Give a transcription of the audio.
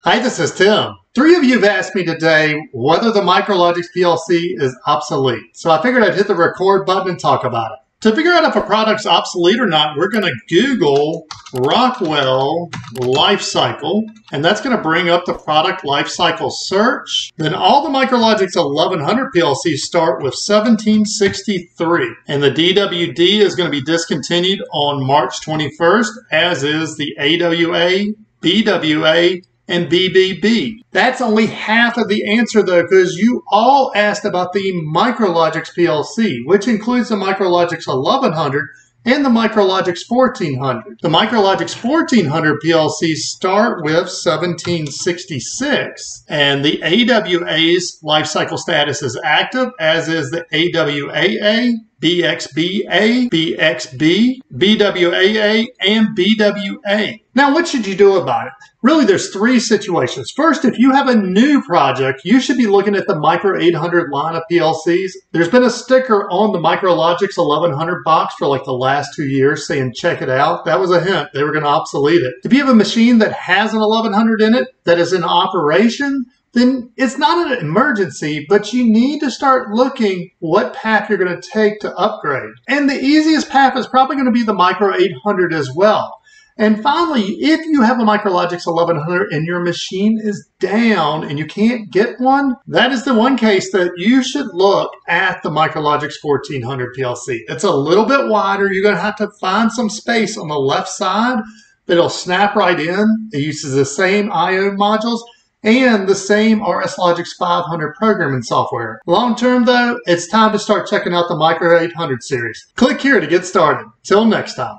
Hi, this is Tim. 3 of you have asked me today whether the Micrologix PLC is obsolete. So I figured I'd hit the record button and talk about it. To figure out if a product's obsolete or not, we're going to Google Rockwell Lifecycle, and that's going to bring up the product lifecycle search. Then all the Micrologix 1100 PLCs start with 1763, and the DWD is going to be discontinued on March 21st, as is the AWA, BWA, and BBB. That's only half of the answer though, because you all asked about the Micrologix PLC, which includes the Micrologix 1100 and the Micrologix 1400. The Micrologix 1400 PLCs start with 1766, and the AWA's lifecycle status is active, as is the AWAA, BXBA, BXB, BWAA, and BWA. Now, what should you do about it? Really, there's 3 situations. First, if you have a new project, you should be looking at the Micro 800 line of PLCs. There's been a sticker on the Micrologix 1100 box for like the last 2 years saying, check it out. That was a hint. They were going to obsolete it. If you have a machine that has an 1100 in it, that is in operation, then it's not an emergency, but you need to start looking what path you're going to take to upgrade. And the easiest path is probably going to be the Micro 800 as well. And finally, if you have a Micrologix 1100 and your machine is down and you can't get one, that is the one case that you should look at the Micrologix 1400 PLC. It's a little bit wider. You're going to have to find some space on the left side, but it'll snap right in. It uses the same I/O modules and the same RSLogix 500 programming software. Long term though, it's time to start checking out the Micro 800 series. Click here to get started. Till next time.